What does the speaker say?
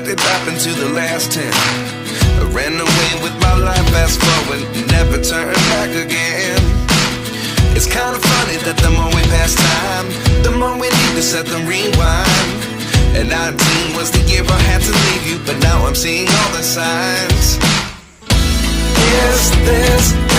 what did happen to the last 10? I ran away with my life, fast forward, never turn back again. It's kind of funny that the more we pass time, the more we need to set them rewind. And 19 was the year I had to leave you, but now I'm seeing all the signs. Is this